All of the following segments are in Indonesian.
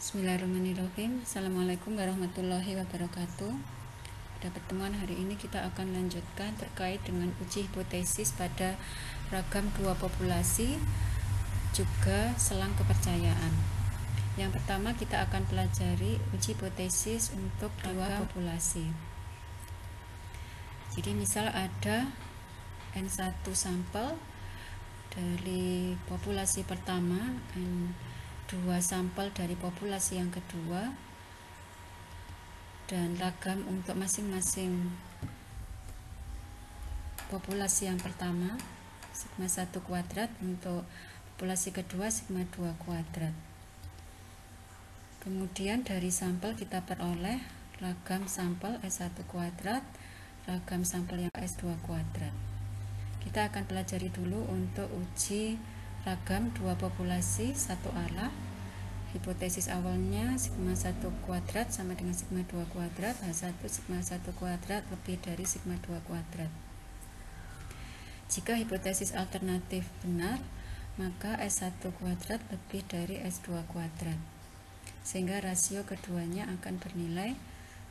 Bismillahirrahmanirrahim. Assalamualaikum warahmatullahi wabarakatuh. Pada pertemuan hari ini kita akan lanjutkan terkait dengan uji hipotesis pada ragam dua populasi juga selang kepercayaan. Yang pertama kita akan pelajari uji hipotesis untuk dua populasi. Jadi misal ada N1 sampel dari populasi pertama, N2 sampel dari populasi yang kedua, dan ragam untuk masing-masing populasi yang pertama sigma 1 kuadrat, untuk populasi kedua sigma 2 kuadrat. Kemudian dari sampel kita peroleh ragam sampel S1 kuadrat, ragam sampel yang S2 kuadrat. Kita akan pelajari dulu untuk uji ragam dua populasi satu arah. Hipotesis awalnya sigma 1 kuadrat sama dengan sigma 2 kuadrat, H1 sigma 1 kuadrat lebih dari sigma 2 kuadrat. Jika hipotesis alternatif benar, maka S1 kuadrat lebih dari S2 kuadrat, sehingga rasio keduanya akan bernilai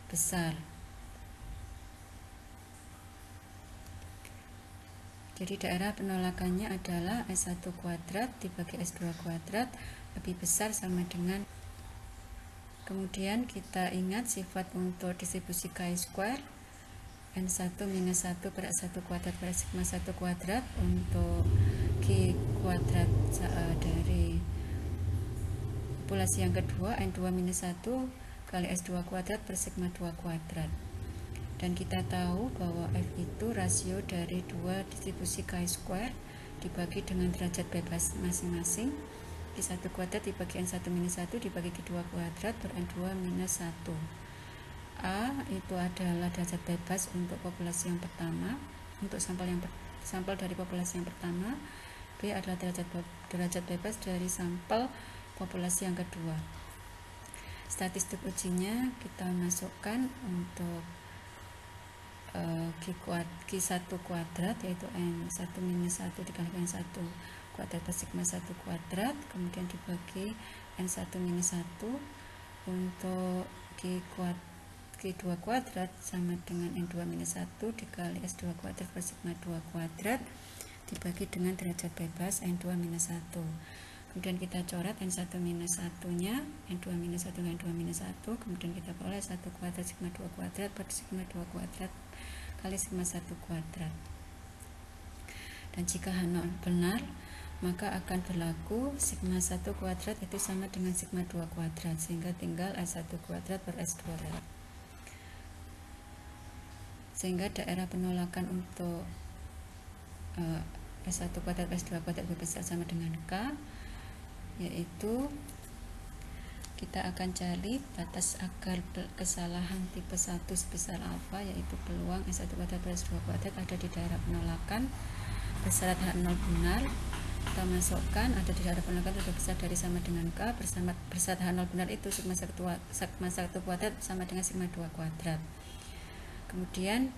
besar. Jadi daerah penolakannya adalah S1 kuadrat dibagi S2 kuadrat lebih besar sama dengan. Kemudian kita ingat sifat untuk distribusi chi-square, N1 minus 1 per S1 kuadrat per sigma 1 kuadrat, untuk Q kuadrat dari populasi yang kedua N2 minus 1 kali S2 kuadrat per sigma 2 kuadrat. Dan kita tahu bahwa F itu rasio dari dua distribusi chi-square dibagi dengan derajat bebas masing-masing. Q1 kuadrat dibagi N1 minus 1 dibagi Q2 kuadrat per N2 minus 1. A itu adalah derajat bebas untuk populasi yang pertama, untuk sampel dari populasi yang pertama. B adalah derajat bebas dari sampel populasi yang kedua. Statistik ujinya kita masukkan untuk Q1 kuadrat, yaitu N1 minus 1 dikalikan 1 kuadrat per sigma 1 kuadrat, kemudian dibagi N1 minus 1, untuk Q2 kuadrat sama dengan N2 minus 1 dikali S2 kuadrat per sigma 2 kuadrat dibagi dengan derajat bebas N2 minus 1. Kemudian kita coret N1 minus 1 nya, N2 minus 1 dan N2 minus 1, kemudian kita peroleh 1 kuadrat sigma 2 kuadrat per sigma 2 kuadrat kali sigma 1 kuadrat. Dan jika H0 benar, maka akan berlaku sigma 1 kuadrat itu sama dengan sigma 2 kuadrat, sehingga tinggal S1 kuadrat per S2 kuadrat. Sehingga daerah penolakan untuk S1 kuadrat S2 kuadrat lebih besar sama dengan K, yaitu kita akan cari batas agar kesalahan tipe 1 sebesar alfa, yaitu peluang S1 kuadrat per S2 kuadrat ada di daerah penolakan bersyarat H0 benar. Kita masukkan ada di daerah penolakan lebih besar dari sama dengan K, bersyarat H0 benar itu sigma 1 kuadrat sama dengan sigma 2 kuadrat. Kemudian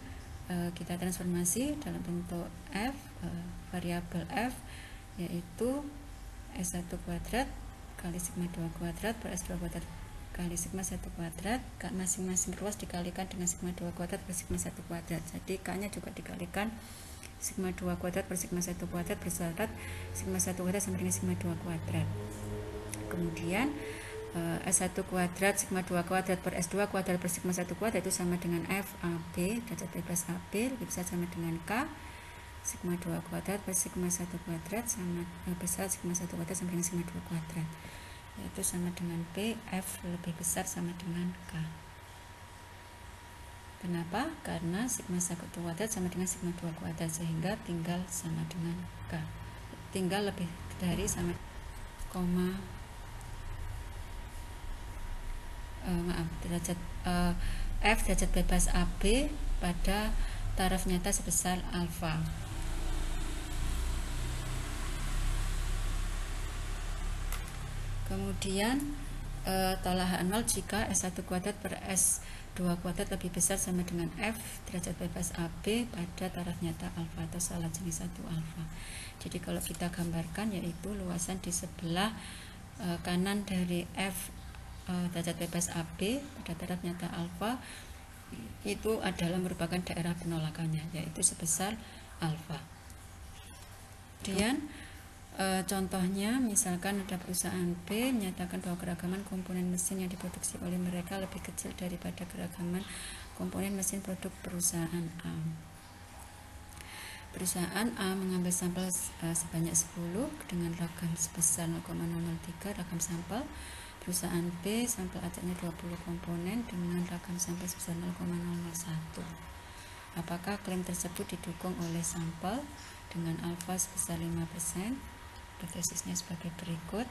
kita transformasi dalam bentuk F, variabel F, yaitu S1 kuadrat kali sigma 2 kuadrat per S2 kuadrat kali sigma 1 kuadrat, masing-masing ruas dikalikan dengan sigma 2 kuadrat per sigma 1 kuadrat. Jadi K nya juga dikalikan sigma 2 kuadrat per sigma 1 kuadrat bersyarat sigma 1 kuadrat sama dengan sigma 2 kuadrat. Kemudian S1 kuadrat sigma 2 kuadrat per S2 kuadrat per sigma 1 kuadrat itu sama dengan F AB, derajat bebas AB lebih besar sama dengan K sigma 2 kuadrat per sigma 1 kuadrat sama besar sigma 1 kuadrat sama dengan sigma 2 kuadrat, yaitu sama dengan P, F lebih besar sama dengan K. Kenapa? Karena sigma 1 kuadrat sama dengan sigma 2 kuadrat, sehingga tinggal sama dengan K, tinggal lebih dari sama derajat F derajat bebas AB pada taraf nyata sebesar alfa. Kemudian tolak H0 jika S1 kuadrat per S2 kuadrat lebih besar sama dengan F derajat bebas AB pada taraf nyata alfa atau salah jenis 1 alfa. Jadi kalau kita gambarkan, yaitu luasan di sebelah kanan dari F derajat bebas AB pada taraf nyata alfa itu adalah merupakan daerah penolakannya, yaitu sebesar alfa. Kemudian contohnya, misalkan ada perusahaan B menyatakan bahwa keragaman komponen mesin yang diproduksi oleh mereka lebih kecil daripada keragaman komponen mesin produk perusahaan A. Perusahaan A mengambil sampel sebanyak 10 dengan ragam sebesar 0,003 ragam sampel. Perusahaan B sampel acaknya 20 komponen dengan ragam sampel sebesar 0,001. Apakah klaim tersebut didukung oleh sampel dengan alfa sebesar 5%? Hipotesisnya sebagai berikut.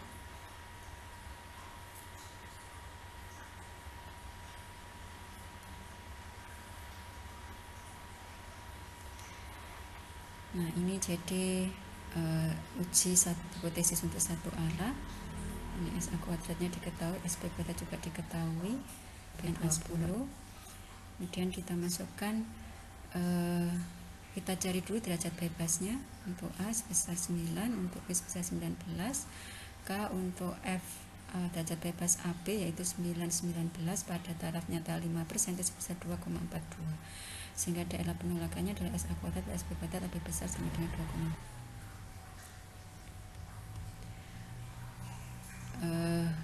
Nah, ini jadi uji hipotesis untuk satu arah. Ini SA kuadratnya diketahui, SP kuadrat juga diketahui, BNA 10. Kemudian kita masukkan, kita cari dulu derajat bebasnya. Untuk A sebesar 9, untuk B sebesar 19, K untuk F derajat bebas AB yaitu 9,19 pada taraf nyata 5% itu sebesar 2,42, sehingga daerah penolakannya adalah SA kuadrat per SP kuadrat lebih besar sama dengan 2,42.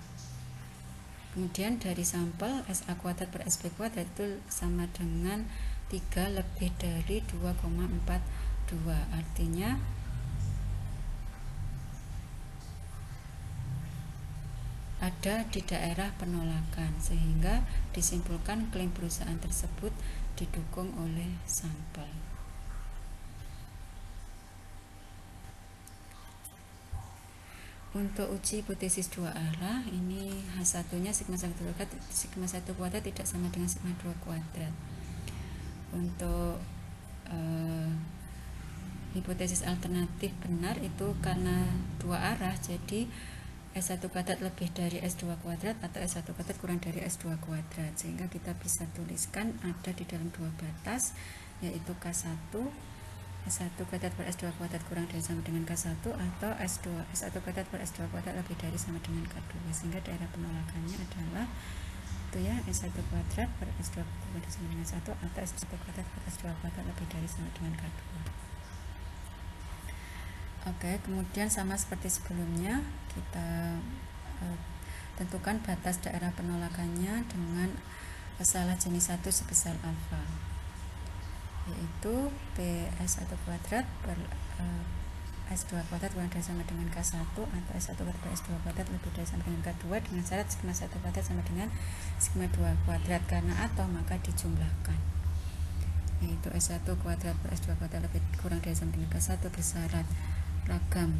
Kemudian dari sampel SA kuadrat per SP kuadrat itu sama dengan 3 lebih dari 2,42, artinya ada di daerah penolakan, sehingga disimpulkan klaim perusahaan tersebut didukung oleh sampel. Untuk uji hipotesis dua arah, ini H1-nya sigma 1 kuadrat tidak sama dengan sigma 2 kuadrat. Untuk hipotesis alternatif benar itu karena dua arah, jadi S1 kuadrat lebih dari S2 kuadrat atau S1 kuadrat kurang dari S2 kuadrat, sehingga kita bisa tuliskan ada di dalam dua batas, yaitu K1 S1 kuadrat per S2 kuadrat kurang dari sama dengan K1, atau S1 kuadrat per S2 kuadrat lebih dari sama dengan K2, sehingga daerah penolakannya adalah itu ya, S1 kuadrat per S2 kuadrat sama dengan 1, atau S1 kuadrat per S2 kuadrat lebih dari sama dengan K2. Oke, kemudian sama seperti sebelumnya, kita tentukan batas daerah penolakannya dengan salah jenis 1 sebesar alfa, yaitu PS1 kuadrat per S2 kuadrat kurang dari sama dengan K1, atau S1 kuadrat per S2 kuadrat lebih dari sama dengan K2 dengan syarat sigma 1 kuadrat sama dengan sigma 2 kuadrat. Karena atau maka dijumlahkan, yaitu S1 kuadrat per S2 kuadrat lebih kurang dari sama dengan K1 bersyarat ragam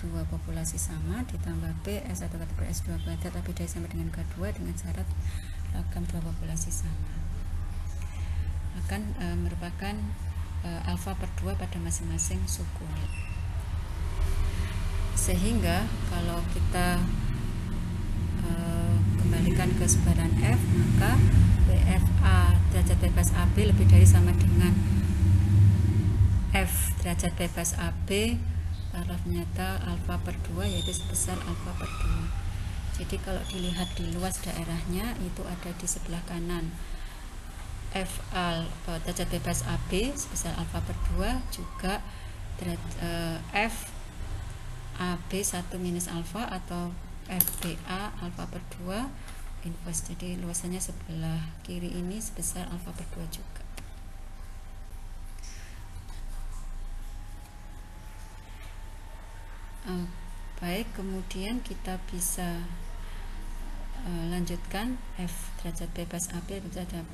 dua populasi sama ditambah B S1 kuadrat per S2 kuadrat lebih dari sama dengan K2 dengan syarat ragam dua populasi sama, akan merupakan alfa per 2 pada masing-masing suku. Sehingga kalau kita kembalikan ke sebaran F, maka BFA derajat bebas AB lebih dari sama dengan F derajat bebas AB taraf nyata alfa per 2, yaitu sebesar alfa per 2. Jadi kalau dilihat di luas daerahnya itu ada di sebelah kanan F derajat bebas AB sebesar alfa per 2, juga F AB 1 minus alfa atau FBA alfa per 2 inverse. Jadi luasannya sebelah kiri ini sebesar alfa per 2 juga. Baik, kemudian kita bisa lanjutkan F derajat bebas AB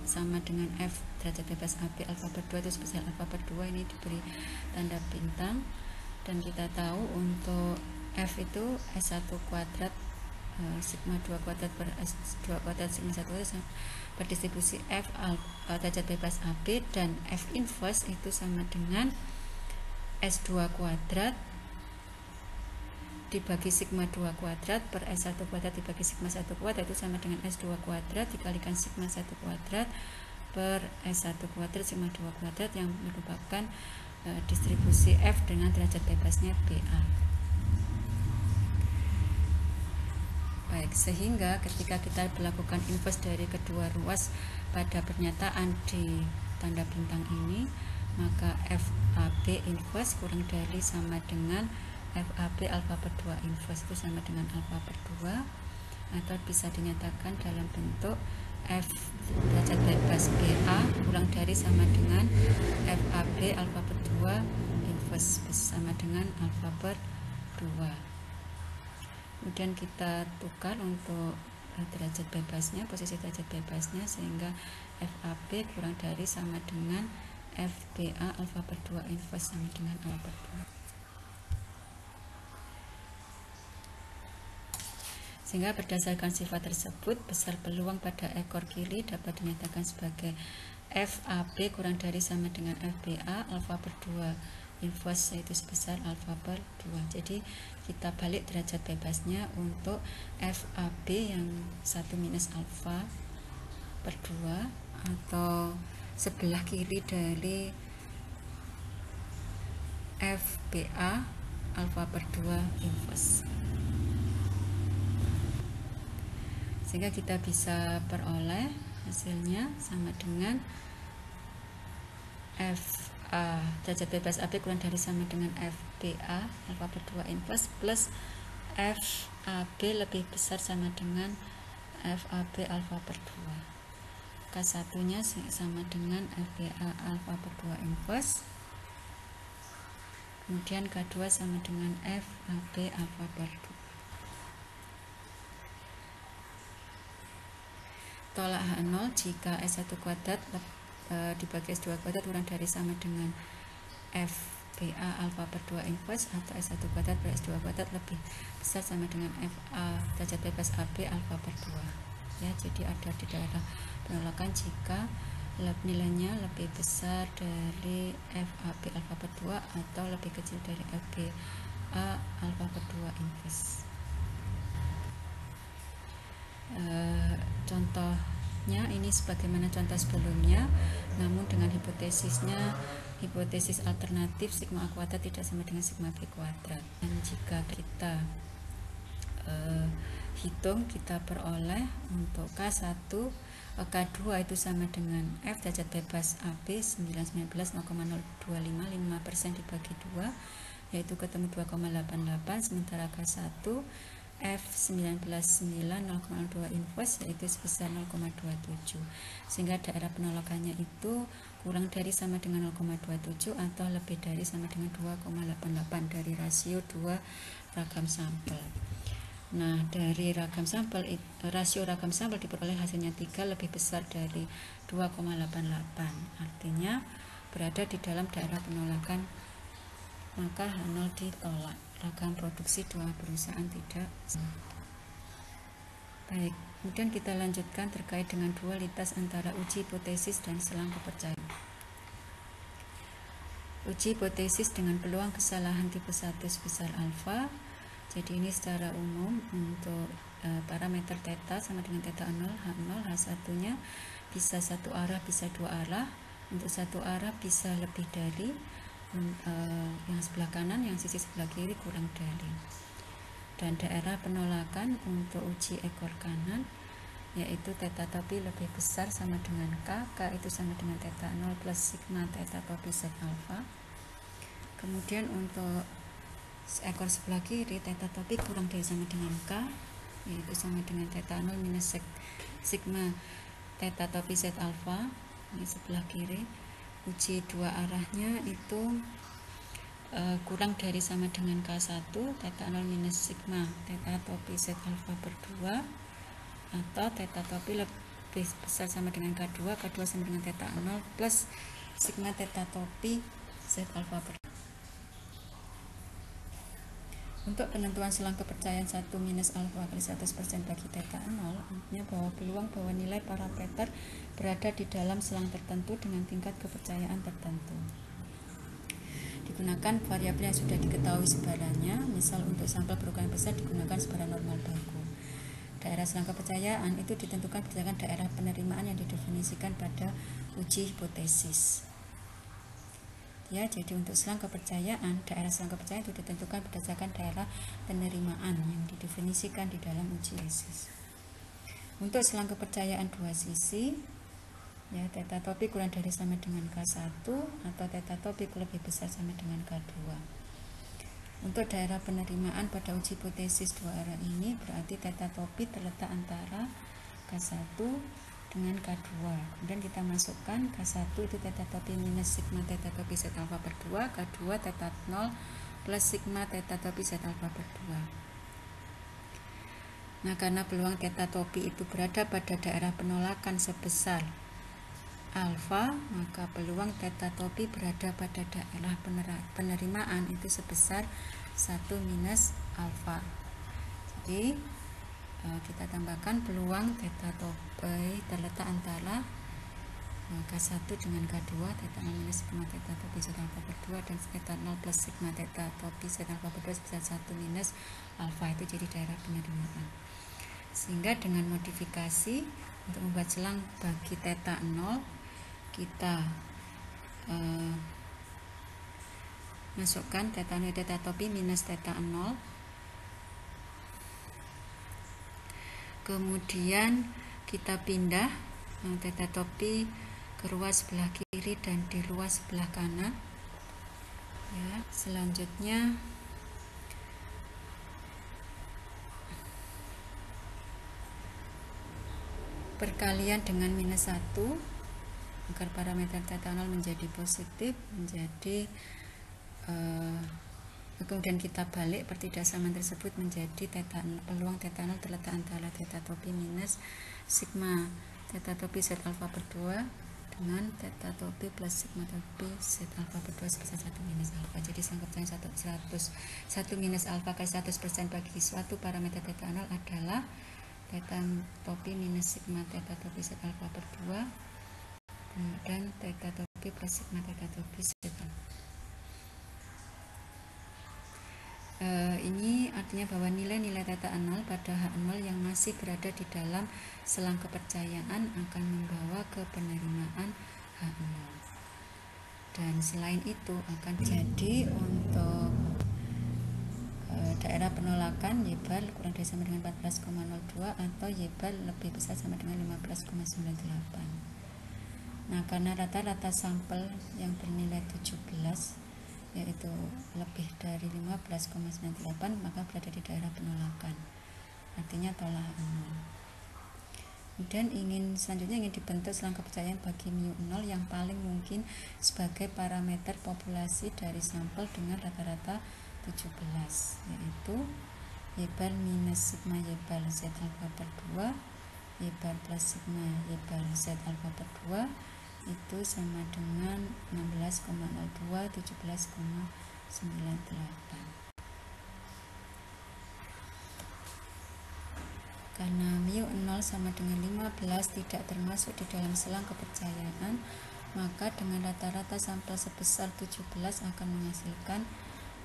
sama dengan F derajat bebas AB alfa per 2 itu sebesar alfa per 2, ini diberi tanda bintang, dan kita tahu untuk F itu S1 kuadrat sigma 2 kuadrat per S2 kuadrat sigma 1 kuadrat berdistribusi F derajat bebas AB, dan F inverse itu sama dengan S2 kuadrat dibagi sigma 2 kuadrat per S1 kuadrat dibagi sigma 1 kuadrat itu sama dengan S2 kuadrat dikalikan sigma 1 kuadrat per S1 kuadrat sigma 2 kuadrat, yang merupakan distribusi F dengan derajat bebasnya BA. Baik, sehingga ketika kita melakukan inverse dari kedua ruas pada pernyataan di tanda bintang ini, maka FAB inverse kurang dari sama dengan FAB alfa per 2 inverse, itu sama dengan alfa per 2, atau bisa dinyatakan dalam bentuk F derajat bebas BA kurang dari sama dengan FAB alfa per 2 inverse sama dengan alfa per 2. Kemudian kita tukar untuk derajat bebasnya, posisi derajat bebasnya, sehingga FAB kurang dari sama dengan FBA alfa per 2 inverse sama dengan alfa per 2. Sehingga berdasarkan sifat tersebut, besar peluang pada ekor kiri dapat dinyatakan sebagai FAB kurang dari sama dengan FBA alfa per 2 inverse, yaitu sebesar alfa per 2. Jadi kita balik derajat bebasnya untuk FAB yang 1 minus alfa per 2, atau sebelah kiri dari FBA alfa per 2 inverse. Sehingga kita bisa peroleh hasilnya sama dengan derajat bebas AB kurang dari sama dengan FBA alfa per 2 inverse plus FAB lebih besar sama dengan FAB alfa per 2. K1 nya sama dengan FBA alfa per 2 inverse, kemudian K2 sama dengan FAB alfa per 2. Tolak H0 jika S1 kuadrat dibagi S2 kuadrat kurang dari sama dengan FBA alfa per 2 inverse, atau S1 kuadrat per S2 kuadrat lebih besar sama dengan FA derajat bebas AB alfa per 2. Ya, jadi ada di daerah penolakan jika nilainya lebih besar dari FAB alfa per 2 atau lebih kecil dari FBA alfa per 2 inverse. Contohnya ini sebagaimana contoh sebelumnya, namun dengan hipotesisnya hipotesis alternatif sigma A kuadrat tidak sama dengan sigma B kuadrat. Dan jika kita hitung, kita peroleh untuk K1 K2 itu sama dengan F derajat bebas AB 919,025 5% dibagi 2, yaitu ketemu 2,88, sementara K1 F19 0,02 inverse yaitu sebesar 0,27, sehingga daerah penolakannya itu kurang dari sama dengan 0,27 atau lebih dari sama dengan 2,88 dari rasio 2 ragam sampel. Nah, dari ragam sampel, rasio ragam sampel diperoleh hasilnya 3 lebih besar dari 2,88, artinya berada di dalam daerah penolakan, maka H0 ditolak. Ragam produksi dua perusahaan tidak sama. Baik, kemudian kita lanjutkan terkait dengan dualitas antara uji hipotesis dan selang kepercayaan. Uji hipotesis dengan peluang kesalahan tipe 1 sebesar alfa. Jadi ini secara umum untuk parameter theta sama dengan theta 0, H0, H1 nya bisa satu arah, bisa dua arah. Untuk satu arah bisa lebih dari yang sebelah kanan, yang sisi sebelah kiri kurang dari. Dan daerah penolakan untuk uji ekor kanan yaitu theta topi lebih besar sama dengan K itu sama dengan theta 0 plus sigma theta topi Z alpha. Kemudian untuk ekor sebelah kiri theta topi kurang dari sama dengan K, yaitu sama dengan theta 0 minus sigma theta topi Z alpha. Ini sebelah kiri. Uji dua arahnya itu kurang dari sama dengan K1, theta 0 minus sigma theta topi Z alpha per 2, atau theta topi lebih besar sama dengan K2 sama dengan theta 0 plus sigma theta topi Z alpha per 2. Untuk penentuan selang kepercayaan 1 minus alfa kali 100% bagi theta 0, artinya bahwa peluang bahwa nilai parameter berada di dalam selang tertentu dengan tingkat kepercayaan tertentu. Digunakan variabel yang sudah diketahui sebarannya, misal untuk sampel berukuran besar digunakan sebaran normal baku. Daerah selang kepercayaan itu ditentukan berdasarkan daerah penerimaan yang didefinisikan pada uji hipotesis. Ya, jadi untuk selang kepercayaan, daerah selang kepercayaan itu ditentukan berdasarkan daerah penerimaan yang didefinisikan di dalam uji ISIS. Untuk selang kepercayaan dua sisi, ya, theta topik kurang dari sama dengan K1 atau theta topik lebih besar sama dengan K2. Untuk daerah penerimaan pada uji hipotesis dua arah ini berarti theta topik terletak antara K1 dengan K2. Kemudian kita masukkan K1 itu theta topi minus sigma theta topi Z alfa per 2, K2 theta 0 plus sigma theta topi Z alfa per 2. Nah, karena peluang theta topi itu berada pada daerah penolakan sebesar alfa, maka peluang theta topi berada pada daerah penerimaan itu sebesar 1 minus alfa. Jadi kita tambahkan peluang theta topi terletak antara K1 dengan K2, theta 0 minus sigma theta topi Z alfa per 2 dan theta 0 plus sigma theta topi Z alfa per 2 sebesar 1 minus alfa, itu jadi daerah penerimaan. Sehingga dengan modifikasi untuk membuat selang bagi theta 0, kita masukkan theta 0 theta topi minus theta 0. Kemudian kita pindah theta topi ke ruas sebelah kiri dan di ruas sebelah kanan. Ya, selanjutnya perkalian dengan minus 1 agar parameter theta 0 menjadi positif, menjadi kemudian kita balik pertidaksamaan tersebut menjadi peluang theta 0 terletak antara theta topi minus sigma theta topi Z alfa per 2 dengan theta topi plus sigma topi Z alfa per 2 sebesar 1 minus alfa. Jadi selang kepercayaan 1 minus alfa kali 100% bagi suatu parameter theta 0 adalah theta topi minus sigma theta topi Z alfa per 2 dan theta topi plus sigma theta topi Z alfa. Ini artinya bahwa nilai-nilai theta 0 pada H0 yang masih berada di dalam selang kepercayaan akan membawa ke penerimaan H0. Dan selain itu akan jadi untuk daerah penolakan Y bar kurang dari sama dengan 14,02 atau Y bar lebih besar sama dengan 15,98. Nah, karena rata-rata sampel yang bernilai 17 yaitu lebih dari 15,98, maka berada di daerah penolakan, artinya tolak 0. Kemudian selanjutnya ingin dibentuk selang kepercayaan bagi mu 0 yang paling mungkin sebagai parameter populasi dari sampel dengan rata-rata 17, yaitu Y bar minus sigma Y bar Z alfa per 2, Y bar plus sigma Y bar Z alfa per 2 itu sama dengan 16,02 17,98. Karena mu 0 sama dengan 15 tidak termasuk di dalam selang kepercayaan, maka dengan rata-rata sampel sebesar 17 akan menghasilkan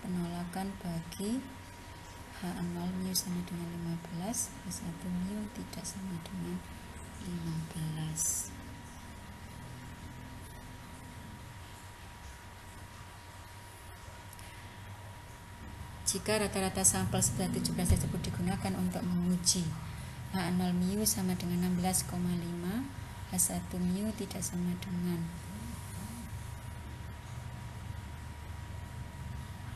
penolakan bagi H0 mu sama dengan 15, H1 mu tidak sama dengan 15. Jika rata-rata sampel sebelah 17 tersebut digunakan untuk menguji H0 mu sama dengan 16,5, H1 mu tidak sama dengan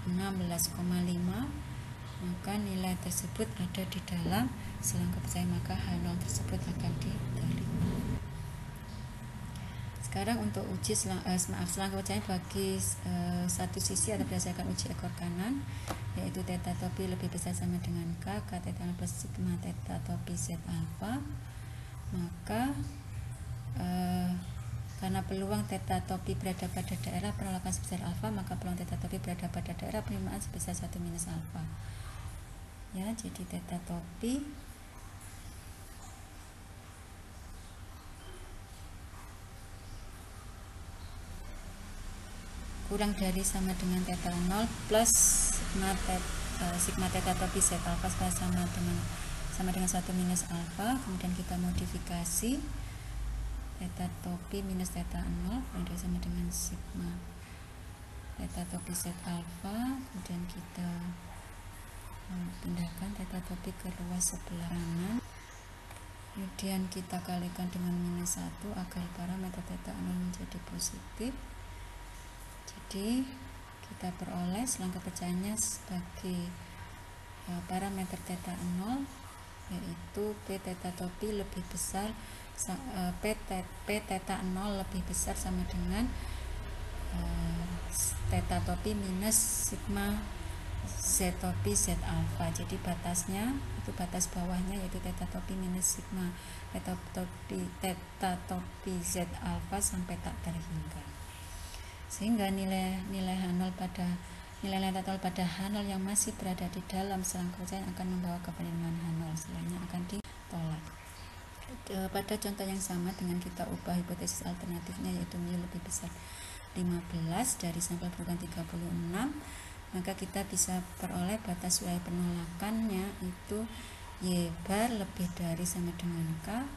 16,5, maka nilai tersebut ada di dalam selang kepercayaan, maka H0 tersebut akan diterima. Sekarang untuk uji selang kepercayaan bagi satu sisi atau berdasarkan uji ekor kanan, yaitu theta topi lebih besar sama dengan K, K theta plus sigma theta topi Z alfa, maka karena peluang theta topi berada pada daerah penolakan sebesar alfa, maka peluang theta topi berada pada daerah penerimaan sebesar 1 minus alfa. Ya, jadi theta topi kurang dari sama dengan theta 0 plus sigma theta topi Z alfa sama dengan 1 minus alfa. Kemudian kita modifikasi theta topi minus theta 0 kurang dari sama dengan sigma theta topi Z alfa, kemudian kita pindahkan theta topi ke ruas sebelah kanan, kemudian kita kalikan dengan minus 1 agar parameter theta 0 menjadi positif. Jadi kita peroleh selang kepercayaannya sebagai parameter theta 0 yaitu P theta topi lebih besar P theta 0 lebih besar sama dengan theta topi minus sigma Z topi Z alfa. Jadi batasnya itu batas bawahnya yaitu theta topi minus sigma theta topi Z alfa sampai tak terhingga. Sehingga nilai H0 pada H0 yang masih berada di dalam selang kepercayaan akan membawa ke penerimaan H0, selainnya akan ditolak. Pada contoh yang sama dengan kita ubah hipotesis alternatifnya yaitu mu lebih besar 15 dari sampel bukan 36, maka kita bisa peroleh batas wilayah penolakannya itu Y bar lebih dari sama dengan K,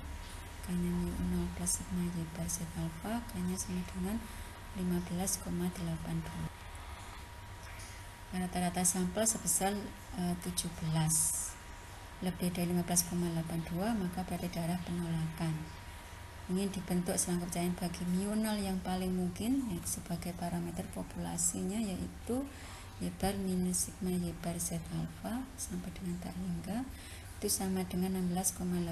K-nya mu 0 plus sigma Y bar Z alfa, K-nya sama dengan 15,82. Rata-rata sampel sebesar 17 lebih dari 15,82, maka berarti daerah penolakan. Ingin dibentuk selang kepercayaan bagi mu 0 yang paling mungkin yaitu sebagai parameter populasinya yaitu Y bar minus sigma Y bar Z alfa sampai dengan tak hingga itu sama dengan 16,18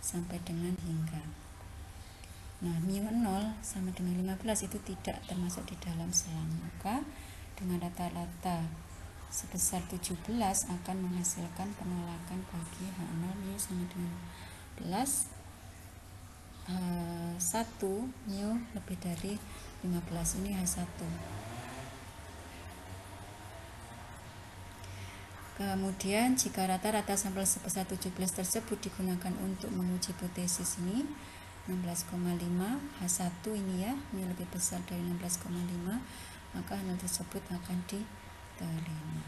sampai dengan hingga. Nah, mu 0 sama dengan 15 itu tidak termasuk di dalam selang, maka dengan rata-rata sebesar 17 akan menghasilkan penolakan bagi H0 mu sama dengan 11 1 mu lebih dari 15, ini H1. Kemudian jika rata-rata sampel sebesar 17 tersebut digunakan untuk menguji hipotesis ini 16,5 H1 ini ya, mu lebih besar dari 16,5, maka hal tersebut akan diterima.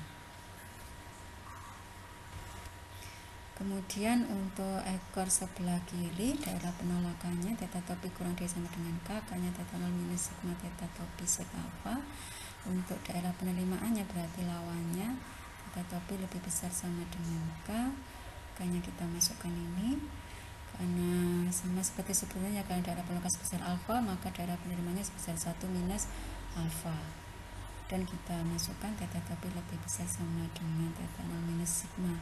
Kemudian untuk ekor sebelah kiri daerah penolakannya theta topi kurang dari sama dengan K, K-nya theta 0 minus sigma theta topi Z alfa. Untuk daerah penerimaannya berarti lawannya theta topi lebih besar sama dengan K, K-nya kita masukkan ini karena sama seperti sebelumnya, karena daerah penolakan sebesar alfa maka daerah penerimanya sebesar 1 minus alfa, dan kita masukkan theta topi lebih besar sama dengan theta 0 minus sigma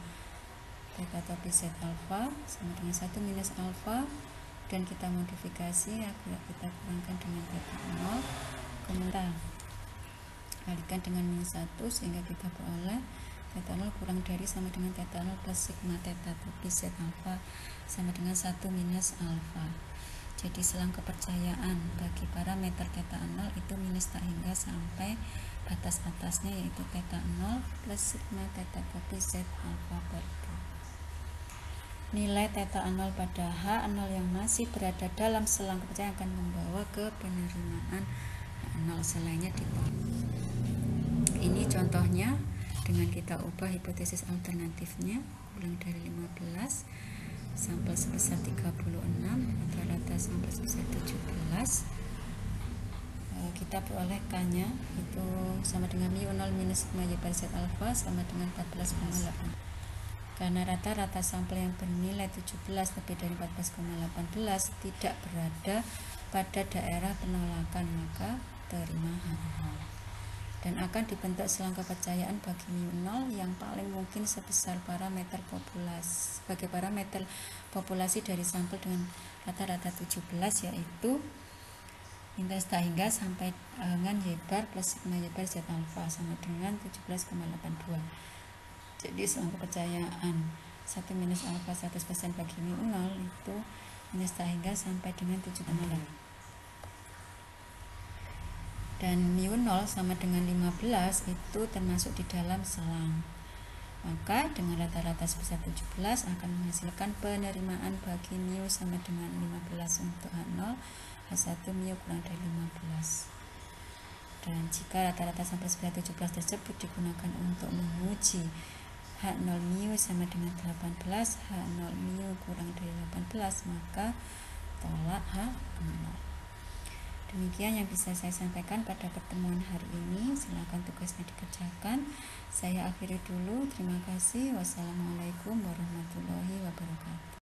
theta topi Z alfa sama dengan 1 minus alfa, dan kita modifikasi agar kita kurangkan dengan theta 0, kemudian kalikan dengan minus 1 sehingga kita peroleh theta 0 kurang dari sama dengan theta 0 plus sigma theta topi Z alfa sama dengan 1 minus alfa. Jadi selang kepercayaan bagi parameter theta 0 itu minus tak hingga sampai batas atasnya yaitu theta 0 plus sigma theta topi Z alfa per 2. Nilai theta 0 pada H0 yang masih berada dalam selang kepercayaan akan membawa ke penerimaan H0, selainnya ditolak. Ini contohnya dengan kita ubah hipotesis alternatifnya, ulang dari 15 sampel sebesar 36, rata-rata sampel sebesar 17, kita peroleh K-nya itu sama dengan mu 0 minus sigma Y bar Z alfa sama dengan 14,8. Karena rata-rata sampel yang bernilai 17 lebih dari 14,18 tidak berada pada daerah penolakan, maka terima H0. Dan akan dibentuk selang kepercayaan bagi mu 0 yang paling mungkin sebesar parameter populasi sebagai parameter populasi dari sampel dengan rata-rata 17 yaitu minus tak hingga sampai dengan Y bar plus sigma Y bar Z alfa sama dengan 17,82. Jadi selang kepercayaan 1 minus alfa 100% bagi mu 0 itu minus tak hingga sampai dengan 7,8. Dan mu 0 sama dengan 15 itu termasuk di dalam selang. Maka dengan rata-rata sebesar 17 akan menghasilkan penerimaan bagi mu sama dengan 15 untuk H0, H1 mu kurang dari 15. Dan jika rata-rata sampai sebesar 17 tersebut digunakan untuk menguji H0 mu sama dengan 18, H0 mu kurang dari 18, maka tolak H0. Demikian yang bisa saya sampaikan pada pertemuan hari ini. Silakan tugasnya dikerjakan. Saya akhiri dulu. Terima kasih. Wassalamualaikum warahmatullahi wabarakatuh.